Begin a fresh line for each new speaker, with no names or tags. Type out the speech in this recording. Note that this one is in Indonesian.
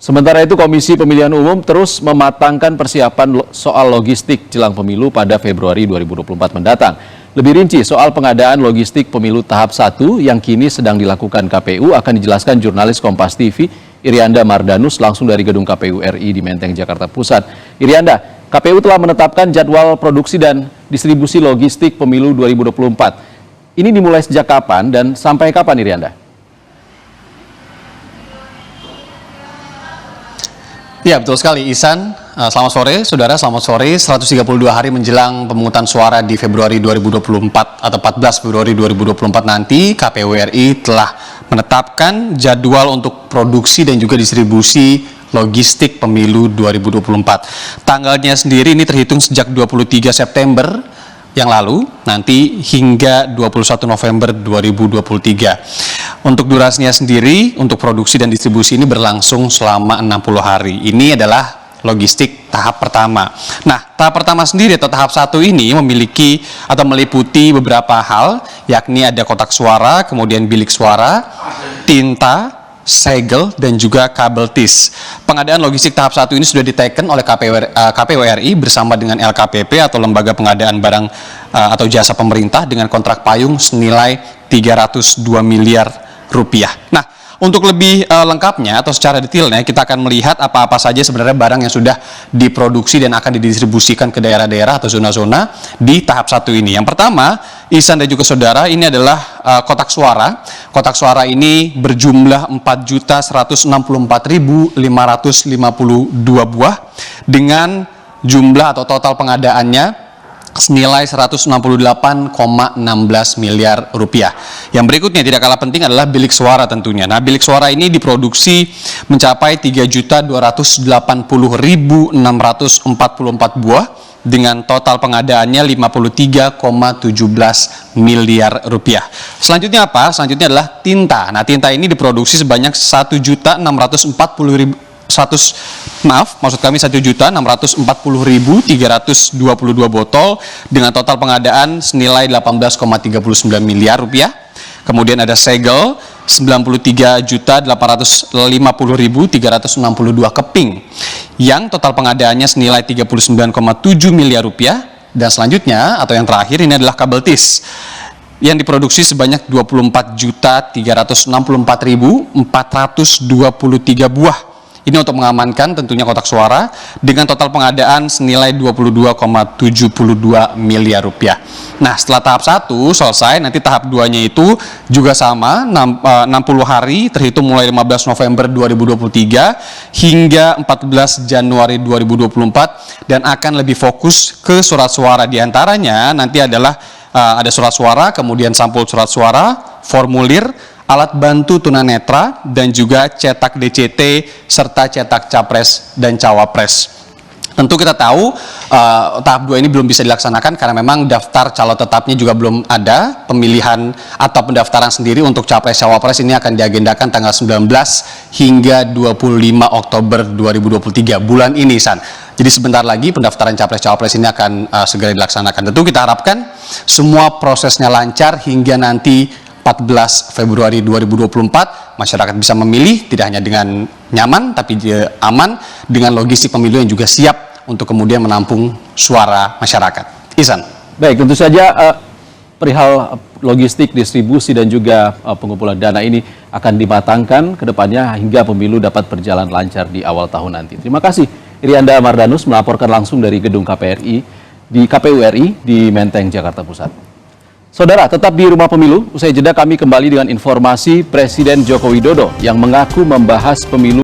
Sementara itu, Komisi Pemilihan Umum terus mematangkan persiapan soal logistik jelang pemilu pada Februari 2024 mendatang. Lebih rinci soal pengadaan logistik pemilu tahap 1 yang kini sedang dilakukan KPU akan dijelaskan jurnalis Kompas TV Irianda Mardanus langsung dari gedung KPU RI di Menteng, Jakarta Pusat. Irianda, KPU telah menetapkan jadwal produksi dan distribusi logistik pemilu 2024. Ini dimulai sejak kapan dan sampai kapan, Irianda?
Ya, betul sekali, Ihsan. Selamat sore, saudara. Selamat sore. 132 hari menjelang pemungutan suara di Februari 2024 atau 14 Februari 2024 nanti, KPU RI telah menetapkan jadwal untuk produksi dan juga distribusi logistik pemilu 2024. Tanggalnya sendiri ini terhitung sejak 23 September yang lalu, nanti hingga 21 November 2023. Untuk durasinya sendiri, untuk produksi dan distribusi ini berlangsung selama 60 hari. Ini adalah logistik tahap pertama. Nah, tahap pertama sendiri atau tahap 1 ini memiliki atau meliputi beberapa hal, yakni ada kotak suara, kemudian bilik suara, tinta, segel, dan juga kabel tis. Pengadaan logistik tahap 1 ini sudah diteken oleh KPU RI bersama dengan LKPP atau Lembaga Pengadaan Barang atau Jasa Pemerintah dengan kontrak payung senilai 302 miliar rupiah. Nah, untuk lebih lengkapnya atau secara detailnya kita akan melihat apa-apa saja sebenarnya barang yang sudah diproduksi dan akan didistribusikan ke daerah-daerah atau zona-zona di tahap 1 ini. Yang pertama, Ihsan dan juga saudara, ini adalah kotak suara. Kotak suara ini berjumlah 4.164.552 buah dengan jumlah atau total pengadaannya senilai 168,16 miliar rupiah. Yang berikutnya tidak kalah penting adalah bilik suara tentunya. Nah, bilik suara ini diproduksi mencapai 3.280.644 buah dengan total pengadaannya 53,17 miliar rupiah. Selanjutnya apa? Selanjutnya adalah tinta. Nah, tinta ini diproduksi sebanyak 1.640.322 botol dengan total pengadaan senilai 18,39 miliar rupiah. Kemudian ada segel 93.850.362 keping yang total pengadaannya senilai 39,7 miliar rupiah. Dan selanjutnya atau yang terakhir ini adalah kabel tis yang diproduksi sebanyak 24.064.423 buah. Ini untuk mengamankan tentunya kotak suara dengan total pengadaan senilai 22,72 miliar rupiah. Nah, setelah tahap 1 selesai, nanti tahap 2-nya itu juga sama, 60 hari terhitung mulai 15 November 2023 hingga 14 Januari 2024 dan akan lebih fokus ke surat suara. Di antaranya nanti adalah ada surat suara, kemudian sampul surat suara, formulir, alat bantu tunanetra, dan juga cetak DCT, serta cetak capres dan cawapres. Tentu kita tahu tahap 2 ini belum bisa dilaksanakan karena memang daftar calon tetapnya juga belum ada. Pemilihan atau pendaftaran sendiri untuk capres cawapres ini akan diagendakan tanggal 19 hingga 25 Oktober 2023, bulan ini, San. Jadi sebentar lagi pendaftaran capres cawapres ini akan segera dilaksanakan. Tentu kita harapkan semua prosesnya lancar hingga nanti 14 Februari 2024, masyarakat bisa memilih tidak hanya dengan nyaman tapi aman dengan logistik pemilu yang juga siap untuk kemudian menampung suara masyarakat. Ihsan.
Baik, tentu saja perihal logistik, distribusi dan juga pengumpulan dana ini akan dimatangkan ke depannya hingga pemilu dapat berjalan lancar di awal tahun nanti. Terima kasih Irianda Mardanus melaporkan langsung dari gedung KPU RI di Menteng, Jakarta Pusat. Saudara, tetap di Rumah Pemilu. Usai jeda kami kembali dengan informasi Presiden Joko Widodo yang mengaku membahas pemilu